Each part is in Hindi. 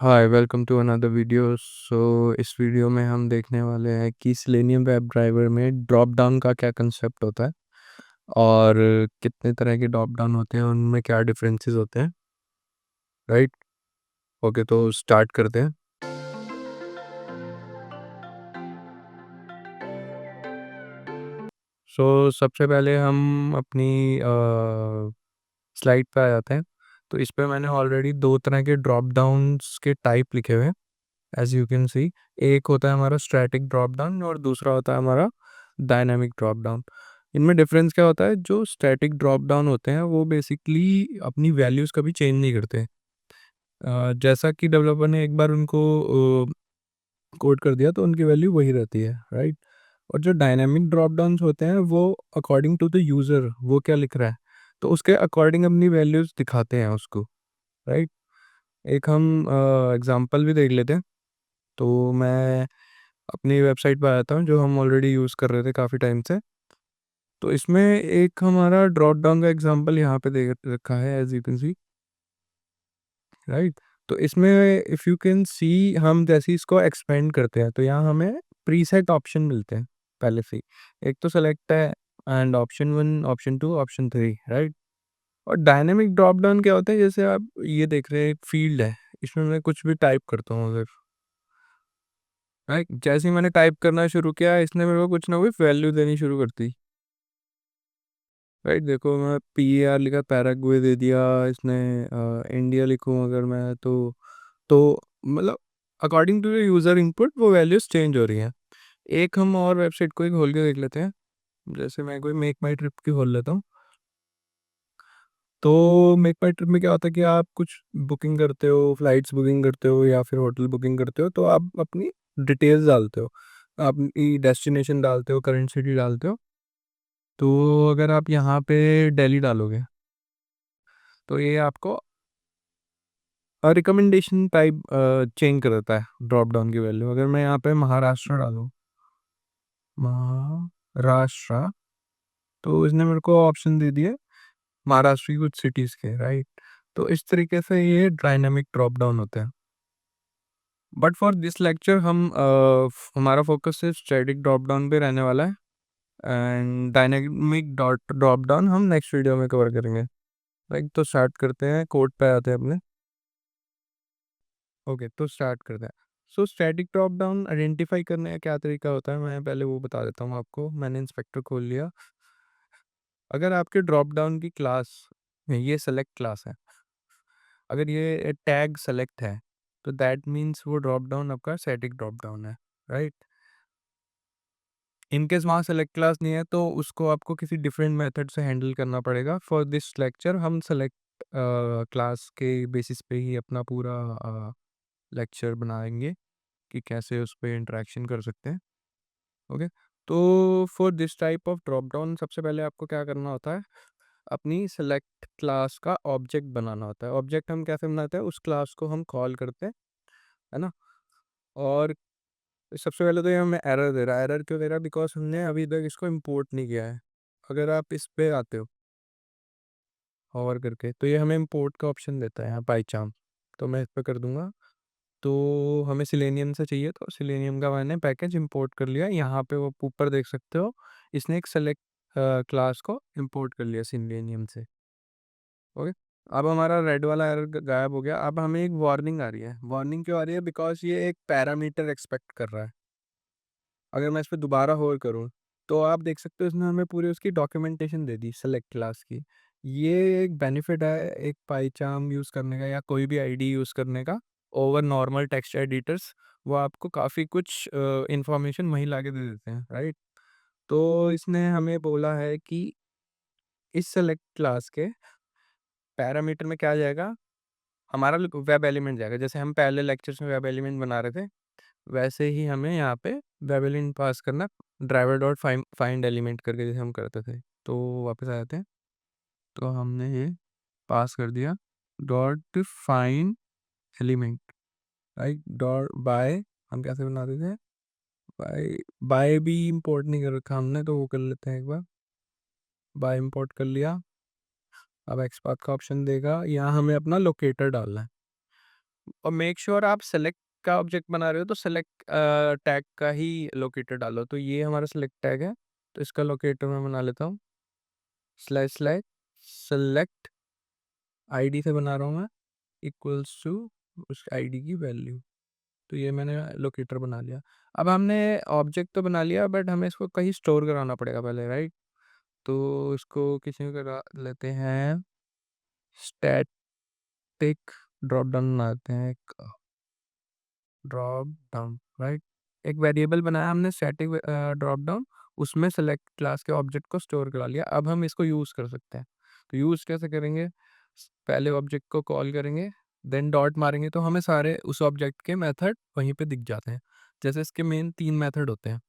Hi welcome to another video. इस वीडियो में हम देखने वाले हैं कि सेलेनियम वेब ड्राइवर में ड्रॉप डाउन का क्या कंसेप्ट होता है और कितने तरह के ड्रॉप डाउन होते हैं, उनमें क्या डिफरेंसेस होते हैं। राइट। ओके, तो स्टार्ट करते हैं। सबसे पहले हम अपनी स्लाइड पे आ जाते हैं। तो इस पे मैंने ऑलरेडी दो तरह के ड्रॉप डाउन्स के टाइप लिखे हुए हैं। एज यू कैन सी, एक होता है हमारा स्टैटिक ड्रॉप डाउन और दूसरा होता है हमारा डायनामिक ड्रॉप डाउन। इनमें डिफरेंस क्या होता है? जो स्टैटिक ड्रॉप डाउन होते हैं वो बेसिकली अपनी वैल्यूज़ कभी चेंज नहीं करते। जैसा कि डेवलपर ने एक बार उनको कोड कर दिया तो उनकी वैल्यू वही रहती है, राइट। और जो डायनामिक ड्रॉप डाउन्स होते हैं वो अकॉर्डिंग टू द यूज़र वो क्या लिख रहा है तो उसके अकॉर्डिंग अपनी वैल्यूज़ दिखाते हैं उसको, राइट। एक हम एग्जांपल भी देख लेते हैं। तो मैं अपनी वेबसाइट पर आता हूँ जो हम ऑलरेडी यूज़ कर रहे थे काफ़ी टाइम से। तो इसमें एक हमारा ड्रॉप डाउन का एग्जांपल यहाँ पे दे रखा है, as you can see, right. तो इसमें इफ़ यू कैन सी, हम जैसे ही इसको एक्सपेंड करते हैं तो यहाँ हमें प्रीसेट ऑप्शन मिलते हैं पहले से ही। एक तो सेलेक्ट है and option one, option two, option three, right. और डायनेमिक ड्रॉप डाउन क्या होता है? जैसे आप ये देख रहे हैं, एक फील्ड है, इसमें मैं कुछ भी टाइप करता हूँ अगर, राइट। जैसे ही मैंने टाइप करना शुरू किया इसने मेरे को कुछ ना कुछ वैल्यू देनी शुरू कर दी, राइट। देखो, मैं PAR लिखा, पैराग्वे दे दिया इसने। इंडिया लिखूँ अगर मैं तो मतलब अकॉर्डिंग टू यूज़र इनपुट वो वैल्यूज़ चेंज हो रही हैं। एक हम और वेबसाइट को ही खोल के देख लेते हैं। जैसे मैं कोई मेक माई ट्रिप की खोल लेता हूँ। तो मेक माई ट्रिप में क्या होता है कि आप कुछ बुकिंग करते हो, फ्लाइट्स बुकिंग करते हो या फिर होटल बुकिंग करते हो, तो आप अपनी डिटेल्स डालते हो, अपनी डेस्टिनेशन डालते हो, करंट सिटी डालते हो। तो अगर आप यहाँ पे दिल्ली डालोगे तो ये आपको रिकमेंडेशन टाइप चेंज कर देता है ड्रॉप डाउन की वैल्यू। अगर मैं यहाँ पे महाराष्ट्र डालूँ, महाराष्ट्र, तो इसने मेरे को ऑप्शन दे दिए महाराष्ट्र की कुछ सिटीज़ के, राइट। तो इस तरीके से ये डायनामिक ड्रॉप डाउन होते हैं। बट फॉर दिस लेक्चर हम हमारा फोकस सिर्फ स्टैटिक ड्रॉप डाउन पे रहने वाला है and dynamic dot drop down हम नेक्स्ट वीडियो में कवर करेंगे, राइट। तो स्टार्ट करते हैं, कोड पे आते हैं अपने। ओके, तो स्टार्ट करते हैं। स्टैटिक ड्रॉप डाउन आइडेंटिफाई करने का क्या तरीका होता है, मैं पहले वो बता देता हूँ आपको। मैंने इंस्पेक्टर खोल लिया। अगर आपके ड्रॉप डाउन की क्लास में ये सेलेक्ट क्लास है, अगर ये टैग सेलेक्ट है, तो दैट मीन्स वो ड्रॉप डाउन आपका स्टैटिक ड्रॉप डाउन है, राइट। इनकेस वहाँ सेलेक्ट क्लास नहीं है तो उसको आपको किसी डिफरेंट मेथड से हैंडल करना पड़ेगा। फॉर दिस लेक्चर हम सेलेक्ट क्लास के बेसिस पे ही अपना पूरा लेक्चर बनाएंगे कि कैसे उस पर इंटरेक्शन कर सकते हैं। ओके। तो for this type of drop down सबसे पहले आपको क्या करना होता है, अपनी सेलेक्ट क्लास का ऑब्जेक्ट बनाना होता है। ऑब्जेक्ट हम कैसे बनाते हैं? उस क्लास को हम कॉल करते हैं, है ना। और सबसे पहले तो ये हमें एरर दे रहा है। एरर क्यों दे रहा है? बिकॉज हमने अभी तक इसको इम्पोर्ट नहीं किया है। अगर आप इस पे आते हो होवर करके तो ये हमें इम्पोर्ट का ऑप्शन देता है यहाँ बाई चांस। तो मैं इस पर कर दूंगा। तो हमें सिलेनियम से चाहिए तो सिलेनियम का मैंने पैकेज इंपोर्ट कर लिया। यहाँ पे वो ऊपर देख सकते हो, इसने एक सेलेक्ट क्लास को इंपोर्ट कर लिया सिलेनियम से। ओके। अब हमारा रेड वाला एरर गायब हो गया। अब हमें एक वार्निंग आ रही है। वार्निंग क्यों आ रही है? बिकॉज ये एक पैरामीटर एक्सपेक्ट कर रहा है। अगर मैं इस पर दोबारा होल्ड करूँ तो आप देख सकते हो इसने हमें पूरी उसकी डॉक्यूमेंटेशन दे दी सेलेक्ट क्लास की। ये एक बेनिफिट है एक पाईचार्म यूज़ करने का या कोई भी आईडी यूज़ करने का ओवर नॉर्मल टेक्स्ट एडिटर्स। वो आपको काफ़ी कुछ इंफॉर्मेशन वहीं लाके दे देते हैं, राइट। तो इसने हमें बोला है कि इस सेलेक्ट क्लास के पैरामीटर में क्या जाएगा, हमारा वेब एलिमेंट जाएगा। जैसे हम पहले लेक्चर्स में वेब एलिमेंट बना रहे थे वैसे ही हमें यहाँ पे वेब एलिमेंट पास करना, ड्राइवर डॉट फाइंड एलिमेंट करके जैसे हम करते थे। तो वापस आ जाते हैं। तो हमने ये पास कर दिया dot find element, right. Dot by हम कैसे बनाते थे? बाय, बाय भी इंपोर्ट नहीं कर रखा हमने तो वो कर लेते हैं एक बार। बाय इंपोर्ट कर लिया। अब एक्सपाथ का ऑप्शन देगा, यहाँ हमें अपना लोकेटर डालना है। और मेक श्योर आप सेलेक्ट का ऑब्जेक्ट बना रहे हो तो सेलेक्ट टैग का ही लोकेटर डालो। तो ये हमारा सेलेक्ट टैग है, तो इसका लोकेटर मैं बना लेता हूँ स्लैश स्लैश सेलेक्ट आईडी से बना रहा हूँ मैं, इक्वल्स टू उस आईडी की वैल्यू। तो ये मैंने लोकेटर बना लिया। अब हमने ऑब्जेक्ट तो बना लिया, बट हमें इसको कहीं स्टोर कराना पड़ेगा पहले, राइट? तो इसको किसी में करा लेते हैं, स्टैटिक ड्रॉप डाउन बनाते हैं, एक ड्रॉप डाउन, राइट? एक वेरिएबल बनाया हमने स्टैटिक ड्रॉप डाउन, उसमें सेलेक्ट क्लास के ऑब्जेक्ट को स्टोर करा लिया। अब हम इसको यूज़ कर सकते हैं। तो यूज़ कैसे करेंगे? पहले ऑब्जेक्ट को कॉल करेंगे, देन डॉट मारेंगे, तो हमें सारे उस ऑब्जेक्ट के मेथड वहीं पे दिख जाते हैं। जैसे इसके मेन 3 मेथड होते हैं।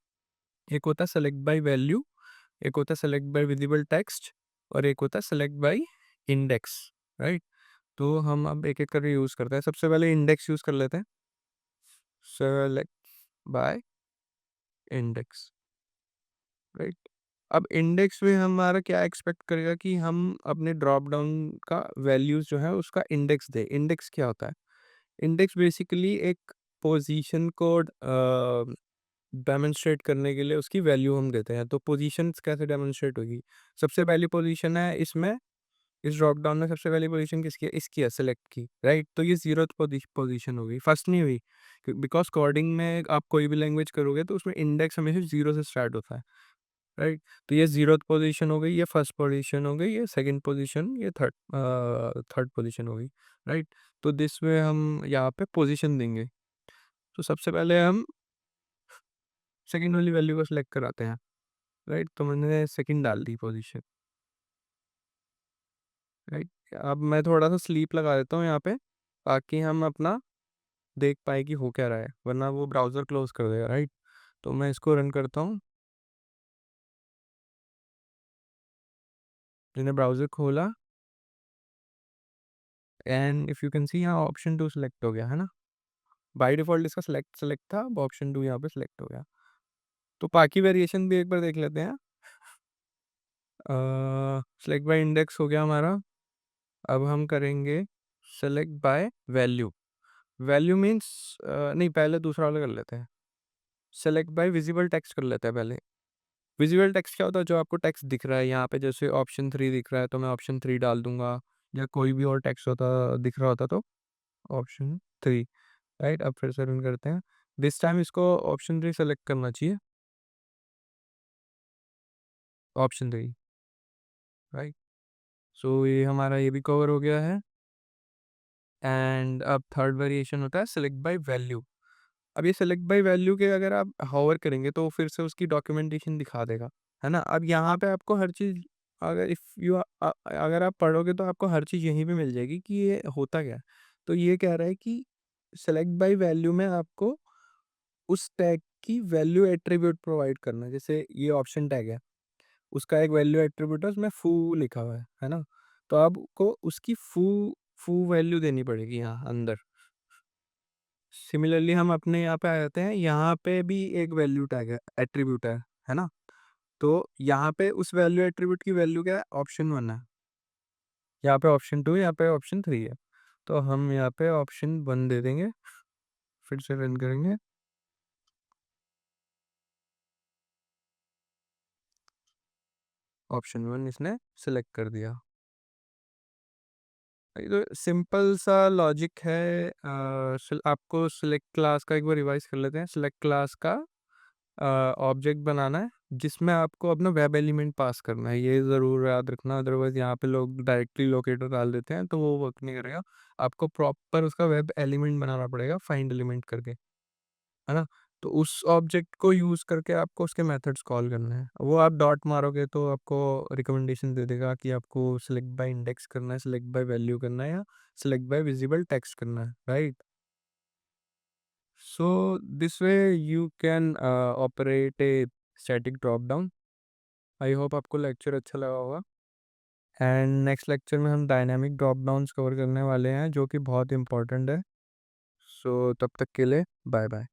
एक होता है सेलेक्ट बाय वैल्यू, एक होता है सेलेक्ट बाय विजिबल टेक्स्ट, और एक होता है सेलेक्ट बाय इंडेक्स, राइट? तो हम अब एक-एक करके यूज़ करते हैं। सबसे पहले इंडेक्स यूज़ कर लेते हैं। Select by index, right? अब इंडेक्स में हमारा क्या एक्सपेक्ट करेगा कि हम अपने ड्रॉप डाउन का वैल्यूज़ जो है उसका इंडेक्स दें। इंडेक्स क्या होता है? इंडेक्स बेसिकली एक पोजीशन को डेमोंस्ट्रेट करने के लिए उसकी वैल्यू हम देते हैं। तो पोजीशंस कैसे डेमोंस्ट्रेट होगी? सबसे पहली पोजीशन है इसमें, इस ड्रॉप डाउन में सबसे पहली पोजीशन किसकी है? इसकी है, सेलेक्ट की, राइट? तो ये 0th पोजीशन हो गई, फर्स्ट नहीं हुई। बिकॉज़ कोडिंग में आप कोई भी लैंग्वेज करोगे तो उसमें इंडेक्स हमेशा 0 से स्टार्ट होता है, राइट? तो ये 0th पोजीशन हो गई, ये फर्स्ट पोजीशन हो गई, ये सेकंड पोजीशन, ये थर्ड पोजीशन हो गई, राइट? तो दिस वे हम यहाँ पे पोजीशन देंगे। तो सबसे पहले हम सेकंड वाली वैल्यू को सिलेक्ट कराते हैं, राइट? तो मैंने सेकंड डाल दी पोजीशन, राइट? अब मैं थोड़ा-सा स्लीप लगा देता हूँ यहाँ पे, ताकि हम अपना देख पाएँ कि हो क्या रहा है, वरना वो ब्राउज़र क्लोज़ कर देगा, राइट? तो मैं इसको रन करता हूँ। मैंने ब्राउज़र खोला एंड इफ यू कैन सी यहाँ ऑप्शन 2 सिलेक्ट हो गया, है ना? बाय डिफ़ॉल्ट इसका सेलेक्ट था, अब ऑप्शन 2 यहाँ पे सिलेक्ट हो गया। तो बाकी वेरिएशन भी एक बार देख लेते हैं। सेलेक्ट बाय इंडेक्स हो गया हमारा। अब हम करेंगे select by value. Value means नहीं, पहले दूसरा वाला कर लेते हैं। सेलेक्ट बाय विज़िबल टेक्स्ट कर लेते हैं पहले। विजुअल टेक्स्ट क्या होता है? जो आपको टेक्स्ट दिख रहा है यहाँ पे, जैसे ऑप्शन 3 दिख रहा है तो मैं ऑप्शन 3 डाल दूंगा, या कोई भी और टेक्स्ट होता दिख रहा होता तो ऑप्शन 3, राइट? अब फिर से रन करते हैं। दिस टाइम इसको ऑप्शन 3 सेलेक्ट करना चाहिए, ऑप्शन 3, राइट? सो ये हमारा ये भी कवर हो गया है। एंड अब थर्ड वेरिएशन होता है सेलेक्ट बाय वैल्यू। अब ये सेलेक्ट बाय वैल्यू के अगर आप हॉवर करेंगे तो फिर से उसकी डॉक्यूमेंटेशन दिखा देगा, है ना? अब यहाँ पे आपको हर चीज़, अगर अगर आप पढ़ोगे तो आपको हर चीज़ यहीं पे मिल जाएगी कि ये होता क्या है। तो ये कह रहा है कि सेलेक्ट बाय वैल्यू में आपको उस टैग की वैल्यू एट्रीब्यूट प्रोवाइड करना है। जैसे ये ऑप्शन टैग है, उसका एक वैल्यू एट्रीब्यूट है, उसमें फू लिखा हुआ है ना? तो आपको उसकी फू फू वैल्यू देनी पड़ेगी यहाँ अंदर। सिमिलरली हम अपने यहाँ पे आ जाते हैं, यहाँ पे भी एक वैल्यू टैग है, एट्रीब्यूट है ना? तो यहाँ पे उस वैल्यू एट्रीब्यूट की वैल्यू क्या है? ऑप्शन 1 है। यहाँ पे ऑप्शन 2, यहाँ पे ऑप्शन 3 है। तो हम यहाँ पे ऑप्शन 1 दे देंगे, फिर से रन करेंगे। ऑप्शन 1 इसने सेलेक्ट कर दिया। ये तो सिंपल सा लॉजिक है। आपको सिलेक्ट क्लास का एक बार रिवाइज कर लेते हैं। सिलेक्ट क्लास का ऑब्जेक्ट बनाना है, जिसमें आपको अपना वेब एलिमेंट पास करना है। ये ज़रूर याद रखना, अदरवाइज़ यहाँ पे लोग डायरेक्टली लोकेटर डाल देते हैं तो वो वर्क नहीं करेगा। आपको प्रॉपर उसका वेब एलिमेंट बनाना पड़ेगा फाइंड एलिमेंट करके, है ना? तो उस ऑब्जेक्ट को यूज़ करके आपको उसके मेथड्स कॉल करने हैं। वो आप डॉट मारोगे तो आपको रिकमेंडेशन दे देगा कि आपको सेलेक्ट बाय इंडेक्स करना है, सेलेक्ट बाय वैल्यू करना है, या सेलेक्ट बाय विजिबल टेक्स्ट करना है, right? So this way you can operate a static drop down. I hope आपको लेक्चर अच्छा लगा होगा। एंड नेक्स्ट लेक्चर में हम डायनामिक ड्रॉप डाउन्स कवर करने वाले हैं, जो कि बहुत इंपॉर्टेंट है। सो तब तक के लिए बाय बाय।